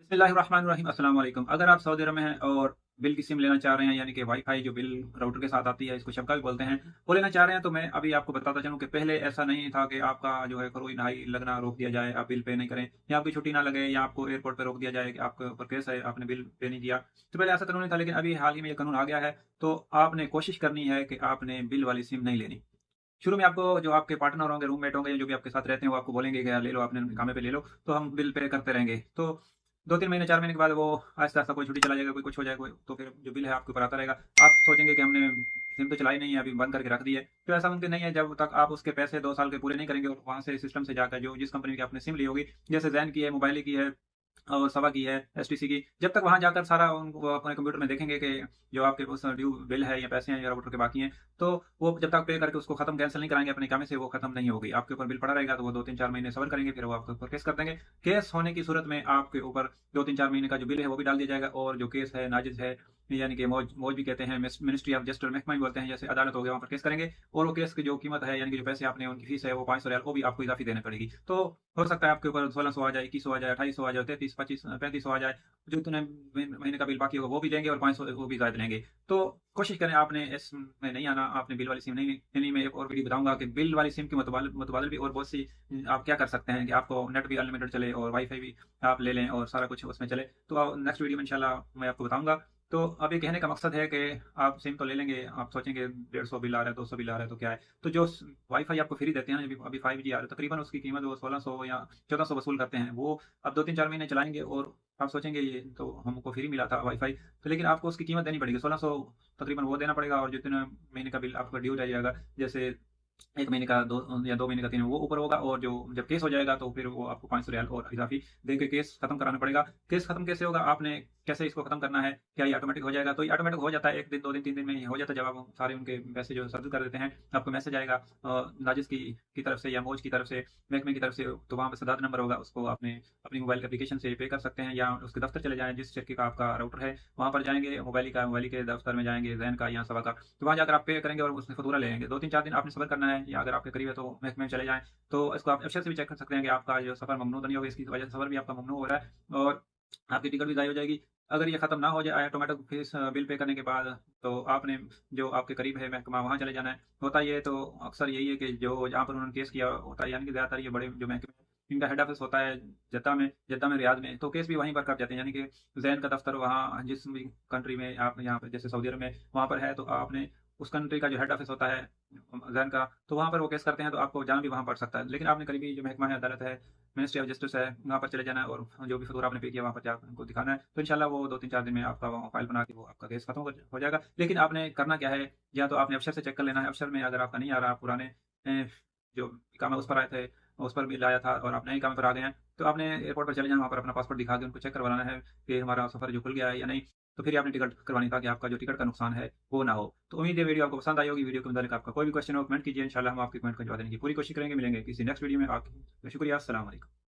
बिस्मिल्लाहिर्रहमानिर्रहीम अस्सलाम वालेकुम। अगर आप सऊदी अरब में हैं और बिल की सिम लेना चाह रहे हैं, यानी कि वाईफ़ाई जो बिल राउटर के साथ आती है, इसको शबका भी बोलते हैं, वो लेना चाह रहे हैं, तो मैं अभी आपको बताता चलूँ कि पहले ऐसा नहीं था कि आपका जो है कोई नहाई लगना रोक दिया जाए, आप बिल पे नहीं करें या आपकी छुट्टी ना लगे या आपको एयरपोर्ट पे रोक दिया जाए कि आपके ऊपर केस है, आपने बिल पे नहीं किया। तो पहले ऐसा कानून नहीं था, लेकिन अभी हाल ही में ये कानून आ गया है, तो आपने कोशिश करनी है कि आपने बिल वाली सिम नहीं लेनी। शुरू में आपको जो आपके पार्टनर होंगे, रूममेट होंगे या जो भी आपके साथ रहते हैं, वो आपको बोलेंगे कि यार ले लो, आपने कामे पे ले लो, तो हम बिल पे करते रहेंगे। तो 2-3 महीने, 4 महीने के बाद वो आहिस्ता-आहिस्ता कोई छुट्टी चला जाएगा, कोई कुछ हो जाएगा, कोई तो फिर जो बिल है आपके ऊपर आता रहेगा। आप सोचेंगे कि हमने सिम तो चलाई नहीं है, अभी बंद करके रख दी है। तो ऐसा मुमकिन नहीं है, जब तक आप उसके पैसे 2 साल के पूरे नहीं करेंगे और वहाँ से सिस्टम से जाकर जो जिस कंपनी की आपने सिम ली होगी, जैसे ज़ैन की है, मोबाइली की है और सवा की है, एसटीसी की, जब तक वहाँ जाकर सारा वो अपने कंप्यूटर में देखेंगे कि जो आपके उस ड्यू बिल है या पैसे हैं या राउटर के बाकी हैं, तो वो जब तक पे करके उसको खत्म कैंसल नहीं कराएँगे अपने इकामे से, वो खत्म नहीं होगी। आपके ऊपर बिल पड़ा रहेगा, तो वो 2-3-4 महीने सब्र करेंगे, फिर वो आपके ऊपर केस कर देंगे। केस होने की सूरत में आपके ऊपर 2-3-4 महीने का जो बिल है, वो भी डाल दिया जाएगा और जो केस है नाज़िज़ है, यानी कि मौज मौज भी कहते हैं, मिनिस्ट्री ऑफ जस्टिस और महकमा भी बोलते हैं, जैसे अदालत हो गया, वहाँ पर केस करेंगे और वो केस की जो कीमत है, यानी कि जो पैसे आपने उनकी फीस है, वो 500 रियाल, वो भी आपको इज़ाफ़ी देनी पड़ेगी। तो हो सकता है आपके ऊपर 1600 आ जाए, 2100 आ जाए, 2800 आ जाए, 33, 25, 3500 आ जाए। जो इतने महीने का बिल बाकी होगा वो भी लेंगे और 500 वो भी ज़ायद लेंगे। तो कोशिश करें आपने इसमें नहीं आना, आपने बिल वाली सिम नहीं लेनी। मैं एक और वीडियो बताऊँगा कि बिल वाली सिम के मुतबादिल भी और बहुत सी आप क्या कर सकते हैं कि आपको नेट भी अनलिमिटेड चले और वाईफ़ाई भी आप ले लें और सारा कुछ उसमें चले। तो नेक्स्ट वीडियो में इंशाल्लाह मैं आपको बताऊँगा। तो अभी कहने का मकसद है कि आप सिम तो ले लेंगे, आप सोचेंगे 150 बिल आ रहा है, 200 बिल आ रहा है तो क्या है? तो जो स वाईफ़ाई आपको फ्री देते हैं ना, अभी 5G आ रहा है, तकरीबन उसकी कीमत वो 1600 या 1400 वसूल करते हैं। वो अब 2-3-4 महीने चलाएँगे और आप सोचेंगे ये तो हमको फ्री मिला था वाईफ़ाई, तो लेकिन आपको उसकी कीमत देनी पड़ेगी। 1600 तकरीबन वो देना पड़ेगा और जितने महीने का बिल आपका ड्यू रह जाएगा, जैसे 1 महीने का 2 या 2 महीने का 3 वो ऊपर होगा और जो जब केस हो जाएगा तो फिर वो आपको 500 रियाल और इज़ाफ़ी देके केस खत्म कराना पड़ेगा। केस खत्म कैसे होगा? आपने कैसे इसको खत्म करना है? क्या ये ऑटोमेटिक हो जाएगा? तो ये ऑटोमेटिक हो जाता है 1 दिन, 2 दिन, 3 दिन में ये हो जाता है, जब आप सारे उनके पैसे जो सेटल कर देते हैं, आपको मैसेज आएगा नाज़िज़ की तरफ से या मौज की तरफ से, महकमे की तरफ से, तो वहाँ पे सदाद नंबर होगा, उसको आपने अपनी मोबाइल के एप्लीकेशन से पे कर सकते हैं या उसके दफ्तर चले जाएँ, जिस शर्के का आपका राउटर है, वहाँ पर जाएँगे, मोबाइल के दफ्तर में जाएँगे, ज़ैन का या सवा का, तो वहाँ जाकर आप पे करेंगे और उसमें फ़तूरा ले लेंगे। 2-3-4 दिन आपने सब्र करना है या अगर आपके करीब है तो महकमे में चले जाएँ। तो इसको आप अक्षर से भी चेक कर सकते हैं कि आपका जो सफ़र ममनू तो नहीं होगा, इसकी वजह से सफ़र भी आपका ममनू हो रहा है और आपकी टिकट भी ज़ाया हो जाएगी। अगर ये ख़त्म ना हो जाए ऑटोमेटिक फीस बिल पे करने के बाद, तो आपने जो आपके करीब है महकमा, वहाँ चले जाना है। होता ये तो अक्सर यही है कि जो जहाँ पर उन्होंने केस किया होता है, यानी कि ज़्यादातर ये बड़े जो महकमे इनका हेड ऑफ़िस होता है जद्दा में, रियाद में, तो केस भी वहीं पर कर जाते हैं। यानी कि ज़ैन का दफ़्तर वहाँ जिस भी कंट्री में आप यहाँ पे जैसे सऊदी अरब में वहाँ पर है, तो आपने उस कंट्री का जो हेड ऑफ़िस होता है ज़ैन का, तो वहाँ पर वो केस करते हैं, तो आपको जाना भी वहाँ पड़ सकता है। लेकिन आपने करीबी जो महकमा है, अदालत है, मिनिस्ट्री ऑफ जस्टिस है, वहाँ पर चले जाना है और जो भी फ़तूरा आपने पे किया वहाँ पर जाकर उनको दिखाना है। तो इंशाल्लाह वो 2-3-4 दिन में आपका वो फ़ाइल बना के वो आपका केस खत्म हो जाएगा। लेकिन आपने करना क्या है, या तो आपने अफसर से चेक कर लेना है, अफसर में अगर आपका नहीं आ रहा, पुराने जो इकामा उस पर आए थे, उस पर बिल आया था और आप नए इकामे पर आ गए हैं, तो आपने एयरपोर्ट पर चले जाना, वहाँ पर अपना पासपोर्ट दिखा के उनको चेक करवाना है कि हमारा सफ़र जो खुल गया है या नहीं। तो फिर ही आपने टिकट करवानी, ताकि आपका जो टिकट का नुकसान है, वो ना हो। तो उम्मीद है वीडियो आपको पसंद आई होगी। वीडियो के मुतालिक आपका कोई भी क्वेश्चन हो, कमेंट कीजिए, इंशाल्लाह हम आपके कमेंट का जवाब देने की पूरी कोशिश करेंगे। मिलेंगे किसी नेक्स्ट वीडियो में। शुक्रिया, अस्सलाम वालेकुम।